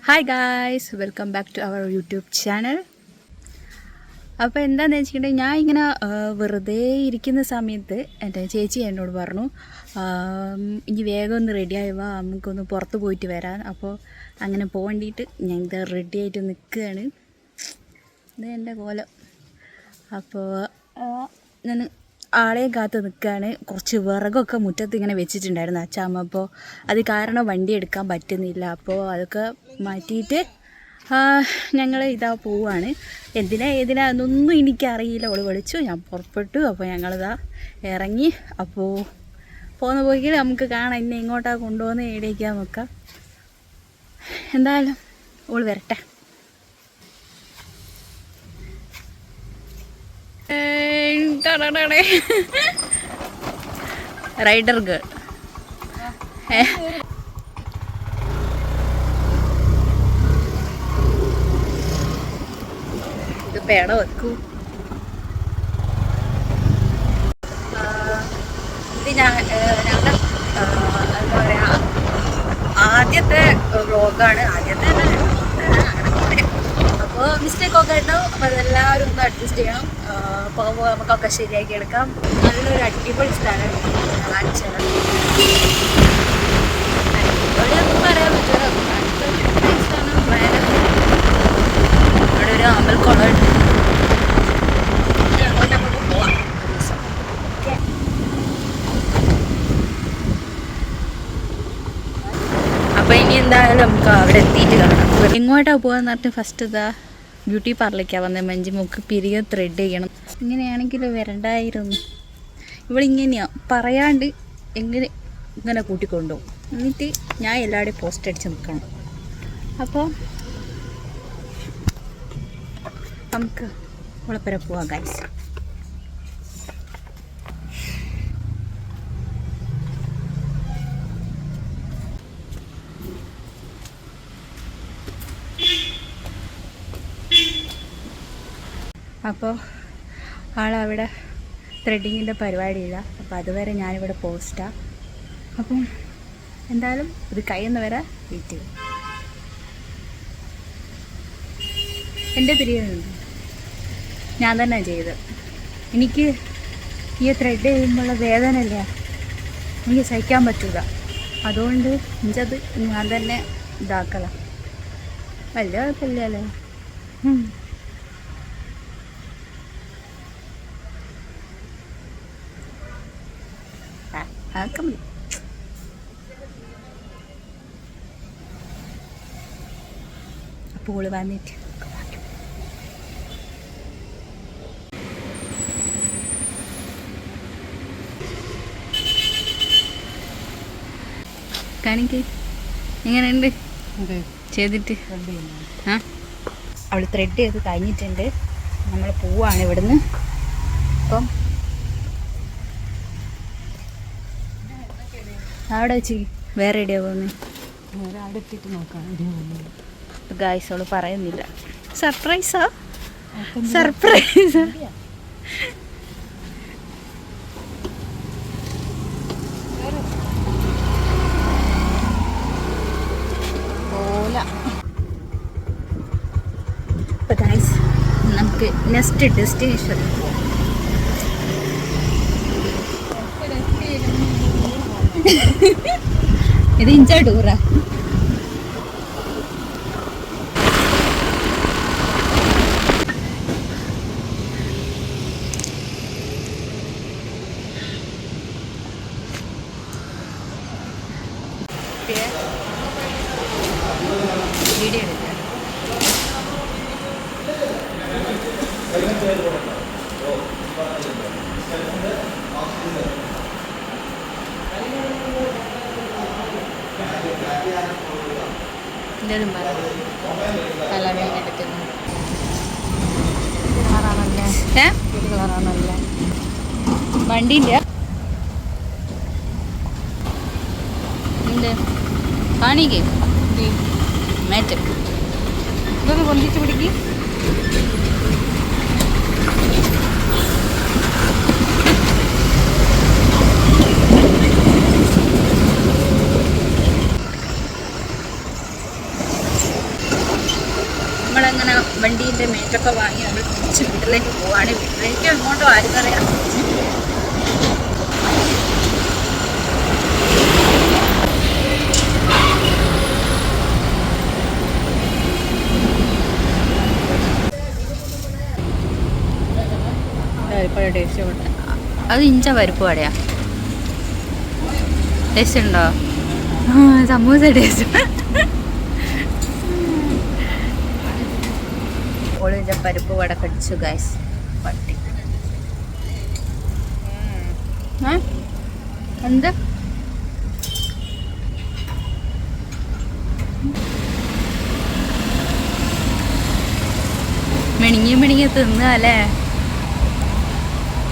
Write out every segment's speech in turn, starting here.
Hi guys, welcome back to our YouTube channel. അപ്പോൾ എന്താണെന്ന് വെച്ചിട്ടുണ്ടെങ്കിൽ ഞാൻ ഇങ്ങനെ വെറുതെ ഇരിക്കുന്ന സമയത്ത് എൻ്റെ ചേച്ചി എന്നോട് പറഞ്ഞു, ഇനി വേഗം ഒന്ന് റെഡിയായി വാ, നമുക്കൊന്ന് പുറത്ത് പോയിട്ട് വരാൻ. അപ്പോൾ അങ്ങനെ പോകേണ്ടിയിട്ട് ഞാൻ ഇത് റെഡി ആയിട്ട് നിൽക്കുകയാണ്. ഇത് എൻ്റെ കോലം. അപ്പോൾ ഞാൻ ആളെയും കാത്ത് നിൽക്കുകയാണ്. കുറച്ച് വിറകൊക്കെ മുറ്റത്ത് ഇങ്ങനെ വെച്ചിട്ടുണ്ടായിരുന്നു അച്ചാമ്മ. അപ്പോൾ അത് കാരണം വണ്ടി എടുക്കാൻ പറ്റുന്നില്ല. അപ്പോൾ അതൊക്കെ മാറ്റിയിട്ട് ഞങ്ങൾ ഇതാ പോവുകയാണ്. എന്തിനാ എന്നൊന്നും എനിക്കറിയില്ല. അവൾ വിളിച്ചു, ഞാൻ പുറപ്പെട്ടു. അപ്പോൾ ഞങ്ങളിതാ ഇറങ്ങി. അപ്പോൾ പോകുന്ന പോയിക്കൽ നമുക്ക് കാണാം എന്നെ ഇങ്ങോട്ടാണ് കൊണ്ടുപോകുന്നത്, എവിടേക്കാ നോക്കാം. എന്തായാലും അവൾ വരട്ടെ. റൈഡർ ഗേൾ ഇത് പേട വെക്കൂ. ഇത് ഞങ്ങളുടെ എന്താ പറയാ, ആദ്യത്തെ വ്ളോഗാണ്. ആദ്യത്തെ അപ്പോൾ മിസ്റ്റേക്കൊക്കെ ഉണ്ടാവും. അപ്പോൾ അതെല്ലാവരും ഒന്ന് അഡ്ജസ്റ്റ് ചെയ്യണം. പോകുമ്പോൾ നമുക്കൊക്കെ ശരിയാക്കി എടുക്കാം. നല്ലൊരു അടിപൊളി സ്ഥലമാണ് കാണിച്ചത്. അടിപൊളിയൊന്നും പറയാൻ പറ്റില്ല. ഇവിടെ ഒരു അമ്പലക്കുളമുണ്ട്. അങ്ങോട്ട് നമുക്ക് പോവാം. അപ്പോൾ ഇനി എന്തായാലും നമുക്ക് അവിടെ എത്തിയിട്ട് കാണാം. എങ്ങോട്ടാണ് പോകാന്ന് പറഞ്ഞിട്ട് ഫസ്റ്റ് ഇതാ ബ്യൂട്ടി പാർലറിലേക്കാണ് വന്നത്. മഞ്ജുമുക്ക് പിരിയ ത്രെഡ് ചെയ്യണം. ഇങ്ങനെയാണെങ്കിൽ വരണ്ടായിരുന്നു. ഇവളിങ്ങനെയാണ് പറയാണ്ട് ഇങ്ങനെ കൂട്ടിക്കൊണ്ടുപോകും. എന്നിട്ട് ഞാൻ എല്ലാവരുടെയും പോസ്റ്റ് അടിച്ച് നിൽക്കണം. അപ്പോൾ നമുക്ക് ഉളപ്പര പോവാം ഗൈസ്. അപ്പോൾ ആളവിടെ ത്രെഡിങ്ങിൻ്റെ പരിപാടിയില്ല. അപ്പോൾ അതുവരെ ഞാനിവിടെ പോസ്റ്റാണ്. അപ്പം എന്തായാലും ഇത് കഴിയുന്ന വരെ വെയിറ്റ് ചെയ്യും. എൻ്റെ പിരിയുന്നുണ്ട്, ഞാൻ തന്നെ ചെയ്ത്. എനിക്ക് ഈ ത്രെഡ് ചെയ്യുമ്പോഴുള്ള വേദനയില്ല, എനിക്ക് സഹിക്കാൻ പറ്റില്ല. അതുകൊണ്ട് എനിക്കത് ഞാൻ തന്നെ ഇതാക്കണം. വലിയ കുഴപ്പമില്ലല്ലേ. ആക്കം അപ്പോൾ വന്നിട്ട് കാണിക്ക് എങ്ങനെയുണ്ട് ചെയ്തിട്ട്. അവൾ ത്രെഡ് ചെയ്ത് കഴിഞ്ഞിട്ടുണ്ട്. നമ്മൾ പോവാണ് ഇവിടുന്ന്. അപ്പം അവിടെ വെച്ച് വേറെ എവിടെയാ പോകുന്നത്? വേറെ അവിടെ എത്തിയിട്ട് നോക്കാം. ഗായ്സ് അവള് പറയുന്നില്ല. സർപ്രൈസാ സർപ്രൈസ്. അപ്പോൾ ഗായ്സ് നമുക്ക് നെക്സ്റ്റ് ഡെസ്റ്റിനേഷൻ ഇത് ഇഞ്ച ടൂറാ. വീഡിയോ എടുക്കാം. എന്തായാലും വണ്ടിയില്ല എന്ത് കാണിക്കേ മാറ്റ് ഇതൊന്ന് പൊന്തിച്ച് പിടിക്ക്. നമ്മളങ്ങനെ വണ്ടീൻ്റെ മേറ്റൊക്കെ വാങ്ങി നമ്മൾ തിരിച്ച് വീട്ടിലേക്ക് പോവാണ്. വീട്ടിലേക്ക് എങ്ങോട്ടോ ആർക്കറിയാം. പരിപ്പുവട ടേസ്റ്റ് ഉണ്ട്. അത് ഇഞ്ച പരിപ്പ് വടയാ. ടേസ്റ്റ് ഉണ്ടോ? സമൂസ ടേസ്റ്റ്. ഓളിൻ്റെ പരിപ്പ് വട കടിച്ചു ഗൈസ്. പട്ടി എന്ത് മിണിങ്ങി തിന്നല്ലേ.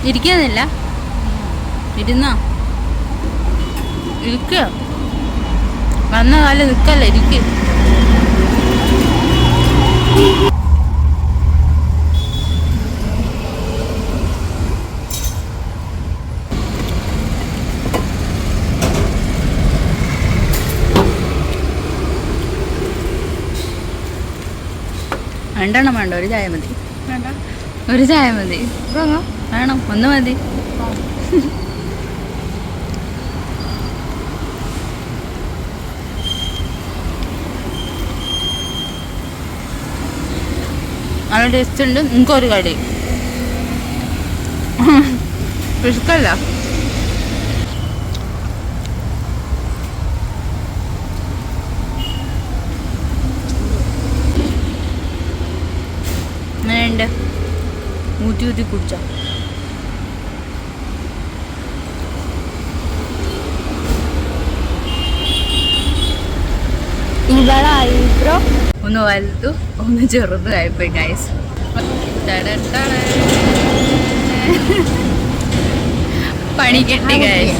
ഇരിക്കുന്നില്ല, ഇരുന്നോ? ഇരിക്കുക, വന്ന കാലം നിൽക്കല്ല, ഇരിക്കുക. രണ്ടെണ്ണം വേണ്ട, ഒരു ചായ മതി. ഒരു ചായ മതി. വേണം, ഒന്ന് മതി. നല്ല ടേസ്റ്റ് ഉണ്ട്. നിങ്ങൾക്കൊരു കടി പിഷ്കല്ല. അങ്ങനെയുണ്ട്. ഊറ്റി കുടിച്ചോ. ഒന്ന് വലുതു ഒന്ന് ചെറുതായിപ്പോയി ഗൈസ്. പണി കെട്ടി ഗൈസ്.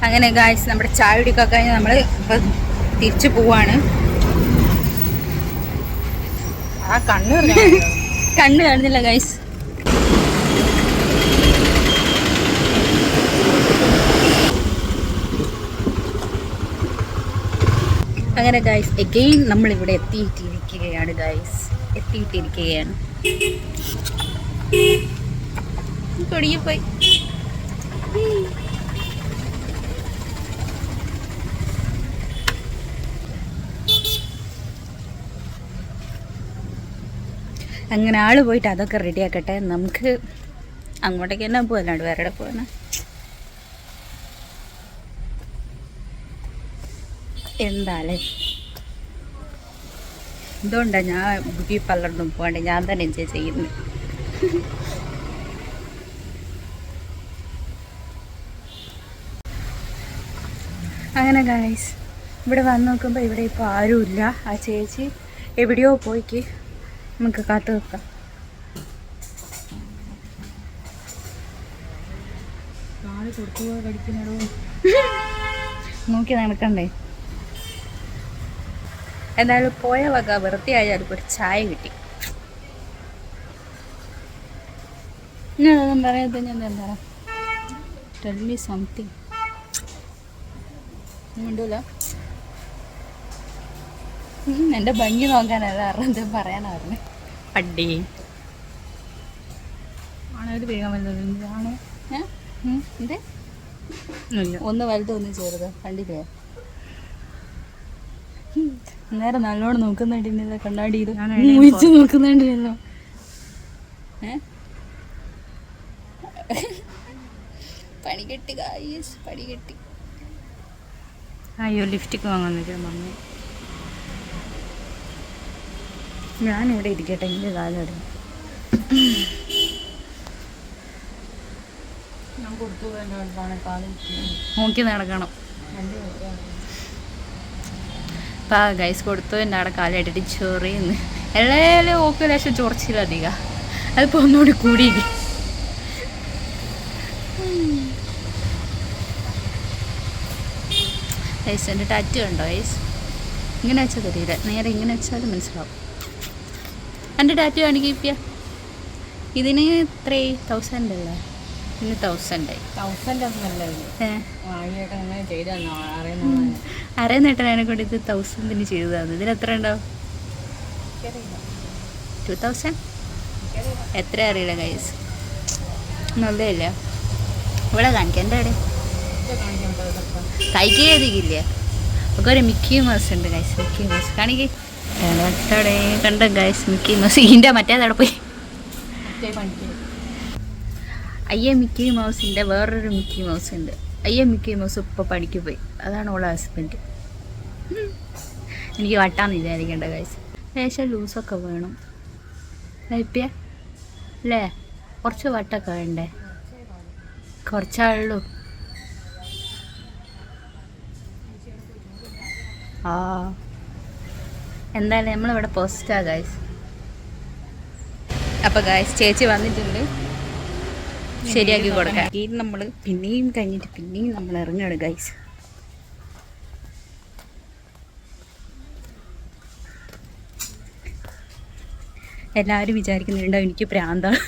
അങ്ങനെ ഗൈസ് നമ്മുടെ ചായ കുടിക്കാൻ കഴിഞ്ഞ് നമ്മൾ ഇപ്പം തിരിച്ചു പോവാണ്. ആ കണ്ണ് കാണുന്നില്ല ഗൈസ്. അങ്ങനെ ഗൈസ് എഗെയിൻ നമ്മളിവിടെ എത്തിയിട്ടിരിക്കുകയാണ് ഗൈസ്. എത്തിയിട്ടിരിക്കുകയാണ്. കൊടിയിപ്പോയി. അങ്ങനെ ആള് പോയിട്ട് അതൊക്കെ റെഡിയാക്കട്ടെ. നമുക്ക് അങ്ങോട്ടേക്ക് തന്നെ പോകല്ലാണ്ട് വേറെ എവിടെ പോകാനാ. എന്താല്ലേ എന്തുകൊണ്ടാണ് ഞാൻ ബ്യൂട്ടി പാർലറിനും പോകണ്ടേ, ഞാൻ തന്നെ എൻജോയ് ചെയ്യുന്നു. അങ്ങനെ ഗൈസ് ഇവിടെ വന്ന് നോക്കുമ്പോൾ ഇവിടെ ഇപ്പോൾ ആരുമില്ല. ആ ചേച്ചി എവിടെയോ പോയിക്ക്. നമുക്ക് കാത്തു വെക്കാം. നോക്കി നടക്കണ്ടേ. എന്തായാലും പോയ വക വൃത്തിയായാലും ഒരു ചായ കിട്ടി. ഞാനൊന്നും പറയാത്ത ഞാൻ എന്താ ടെൽ മീ സംതിങ്. ഉണ്ടല്ലോ എൻ്റെ ഭംഗി നോക്കാനല്ല അറിയാൻ പറയാനായിരുന്നു. പട്ടി ആണൊരു വേഗം വലുത് ആണോ? എന്തേ ഒന്ന് വലുത് ഒന്ന് ചെറുത് കണ്ടില്ലേ? നേരം നല്ലോണം നോക്കുന്നുണ്ടില്ല. കണ്ണാടിയിൽ മുഴിച്ച് നോക്കുന്നുണ്ടല്ലോ. പണി കെട്ടി ഗായ്സ്, പണി കെട്ടി. അയ്യോ ലിഫ്റ്റിക്ക് വാങ്ങാൻ മമ്മി. ഞാനിവിടെ ഇരിക്കട്ടെ, എൻ്റെ കാലടി നോക്കി നടക്കണം. അപ്പം ഗൈസ് കൊടുത്തു എൻ്റെ അവിടെ കാലിട്ടിട്ട് ചൊറിയുന്നു. എല്ലാവരും ഓക്കെ ലേശം ചൊറിച്ചിലധികം. അതിപ്പോൾ ഒന്നുകൂടി കൂടിയില്ല. ഗൈസ് എൻ്റെ ടാറ്റു ഉണ്ടോ ഗൈസ്? ഇങ്ങനെ വെച്ചാൽ തരില്ല, നേരെ ഇങ്ങനെ വെച്ചാൽ മനസ്സിലാവും. എൻ്റെ ടാറ്റു കാണിക്കിപ്പിയ ഇതിന് 3000 അല്ലേ? ഇതിന് 1000 അറിയുന്നേട്ടനെ കൊണ്ട് ഇത് 1000 ചെയ്തു തന്നു. ഇതിന് എത്ര ഉണ്ടാവും? 2000 എത്ര അറിയില്ല ഗൈസ്. നല്ലതല്ല ഇവിടെ കാണിക്കാം. എൻ്റെ അവിടെ കൈക്കില്ല. ഒക്കെ ഒരു മിക്കി മൗസ് ഉണ്ട് ഗൈസ്. മിക്കി മൗസ് കാണിക്കേ കണ്ട ഗൈസ്. മിക്കി മൗസ് ഇതിൻ്റെ മറ്റേതവിടെ പോയി. മിക്കി മൗസിൻ്റെ വേറൊരു മിക്കി മൗസ് ഉണ്ട്. മിക്കി മൗസ് ഇപ്പോൾ പണിക്ക് പോയി. അതാണ് ഓളെ ഹസ്ബൻഡ്. എനിക്ക് വട്ടാന്ന് വിചാരിക്കേണ്ട ഗൈസ്. ലേശം ലൂസൊക്കെ വേണം ഇപ്പ അല്ലേ? കുറച്ച് വട്ടൊക്കെ വേണ്ടേ? കുറച്ചാളുള്ളൂ. എന്തായാലും നമ്മളിവിടെ പോസ്റ്റാ ഗൈസ്. അപ്പോൾ ഗൈസ് ചേച്ചി വന്നിട്ടുണ്ട്, ശരിയാക്കി കൊടുക്കാം. ഇത് നമ്മൾ പിന്നെയും കഴിഞ്ഞിട്ട് പിന്നെയും നമ്മൾ ഇറങ്ങുകയാണ് ഗൈസ്. എല്ലാവരും വിചാരിക്കുന്നുണ്ടോ എനിക്ക് പ്രാന്താണ്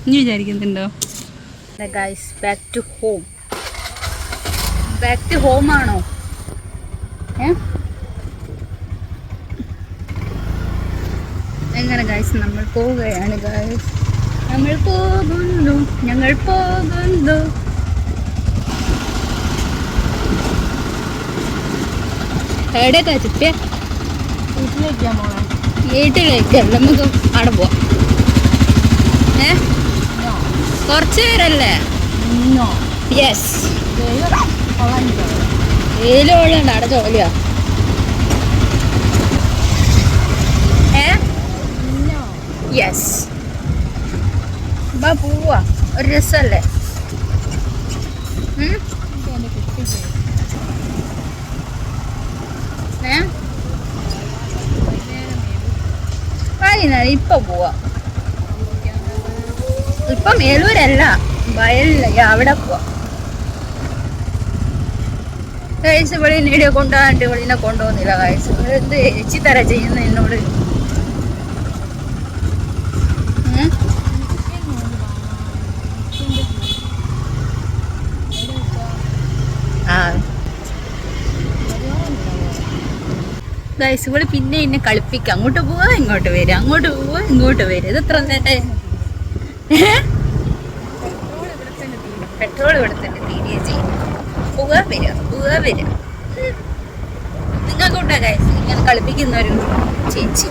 ഇനി വിചാരിക്കുന്നുണ്ടോ? Guys back to home. Back to home ആണോ? എങ്ങനെ ഗൈസ് നമ്മൾ പോവുകയാണ് ഗൈസ്. നമ്മൾ പോകുന്നു, ഞങ്ങൾ പോകുന്നു. എവിടെയൊക്കെ ചിപ്പിയ വീട്ടിലേക്ക് നമുക്ക് അവിടെ പോവാം. കുറച്ച് പേരല്ലേ? യെസ്. വെയിലുണ്ട് അവിടെ ജോലിയാ. യെസ് പോവാ. ഒരു രസമല്ലേ? വൈകുന്നേരം ഇപ്പൊ പോവാ. ഇപ്പൊ മേലൂരല്ല, വയലില്ല, അവിടെ പോവാ. കഴിച്ച് ഇവിടെ വീഡിയോ കൊണ്ടുപോകാണ്ട് ഇവളിനെ കൊണ്ടുപോകുന്നില്ല. കഴിച്ച് എന്ത് എച്ചി തര ചെയ്യുന്ന എന്നോട്. ഗൈസ് ഇവള് പിന്നെ എന്നെ കളിപ്പിക്കുക. അങ്ങോട്ട് പോവാ ഇങ്ങോട്ട് വരിക, അങ്ങോട്ട് പോവാ ഇങ്ങോട്ട് വരിക. ഇത് എത്ര നേരെ പെട്രോൾ ഇവിടെ തന്നെ തീരെ ചെയ്യും. പോവാ വരിക, പോവാ വരിക. നിങ്ങൾക്കുണ്ടാ ഗൈസ് ഇങ്ങനെ കളിപ്പിക്കുന്ന ഒരു ചേച്ചി?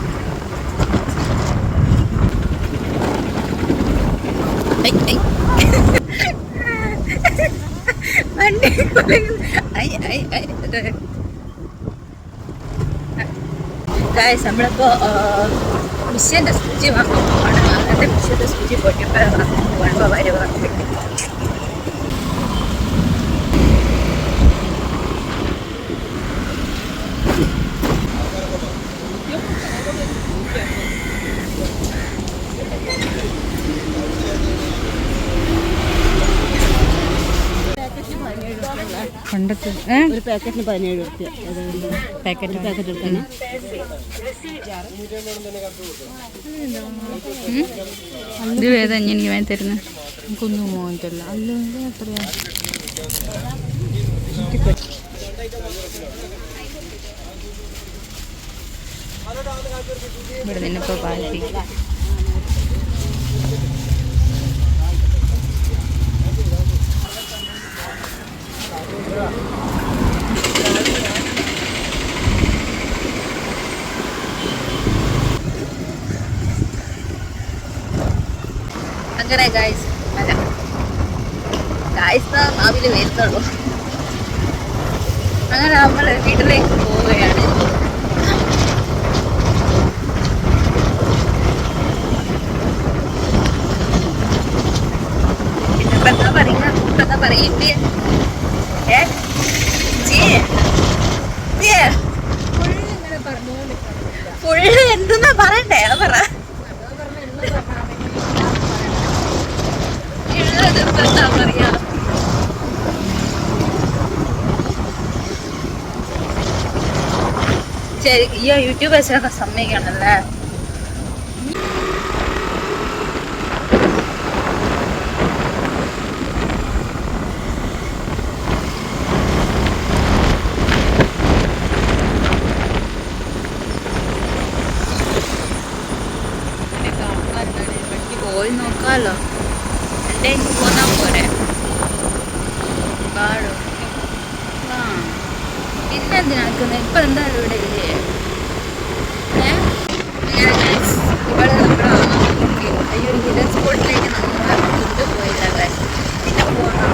ഗൈസ് നമ്മളിപ്പോ മിഷ്യന്റെ സൂചി വാങ്ങാൻ പോവാണ്. അങ്ങനത്തെ മിഷ്യന്റെ സൂചി പോയിട്ടിപ്പോ വരുവാ. പണ്ടത്തെ ഒരു പാക്കറ്റിന് 17 രൂപ. പാക്കറ്റ് എടുക്കണം. ഇത് ഏതാ എനിക്ക് വാങ്ങി തരുന്നത്? എനിക്കൊന്നും മോഹൻറ്റല്ല. അല്ലെങ്കിൽ എത്രയാ? ഇവിടെ നിന്നിപ്പോൾ പാലിക്കും. അങ്ങനെ ഗായ്സ് അല്ല ഗായ്സ് മാവില് വരുന്നുള്ളൂ. അങ്ങനെ നമ്മൾ വീട്ടിലേക്ക് പോവുകയാണ്. എന്താ പറയുക ഫുള്ള് എന്തെന്നാ പറയണ്ടേ? പറ. പറയാ ശരി. ഈ യൂട്യൂബേഴ്സിനൊക്കെ സമ്മതിക്കണല്ലേ? പോയി നോക്കാമല്ലോ. എൻ്റെ എനിക്ക് പോന്നാ പോരെ കാടോ. ആ പിന്നെന്തിനാ നിൽക്കുന്നത്? ഇപ്പം എന്തായാലും ഇവിടെ ഇല്ലേ? ഇവിടെ നമ്മുടെ ഈ ഒരു ഹിഡൻ സ്പോട്ടിലേക്ക് നമ്മൾ കൊണ്ടുപോയില്ല ഗൈസ്. പിന്നെ പോകണം.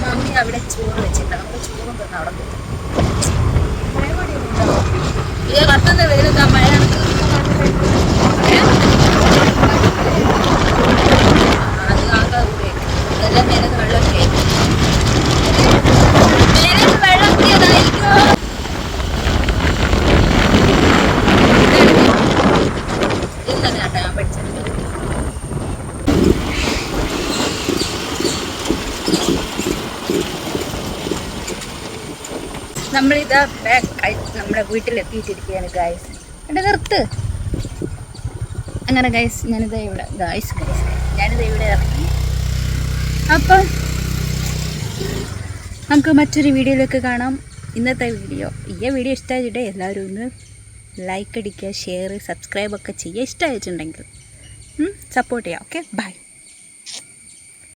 മമ്മി അവിടെ ചോറ് വെച്ചിട്ടാണ്. നമ്മൾ ചോറും തന്നെ അവിടെ പോകും. ഇത് കത്തുന്ന വെയിലൊക്കെ മഴയാണ്. അത് ആകാതെ കൂടെ അതെല്ലാം നേരത്തെ വെള്ളമൊക്കെ നമ്മളിതാ നമ്മുടെ വീട്ടിലെത്തിയിട്ടിരിക്കുകയാണ് ഗൈസ്. എൻ്റെ നിർത്ത്. അങ്ങനെ ഗൈസ് ഞാനിതാ ഇവിടെ ഞാനിതാ ഇവിടെ ഇറങ്ങി. അപ്പം നമുക്ക് മറ്റൊരു വീഡിയോയിലേക്ക് കാണാം. ഇന്നത്തെ വീഡിയോ ഇഷ്ടമായിട്ടേ എല്ലാവരും ഒന്ന് ലൈക്ക് അടിക്കുക, ഷെയർ, സബ്സ്ക്രൈബൊക്കെ ചെയ്യുക. ഇഷ്ടമായിട്ടുണ്ടെങ്കിൽ സപ്പോർട്ട് ചെയ്യാം. Okay, by.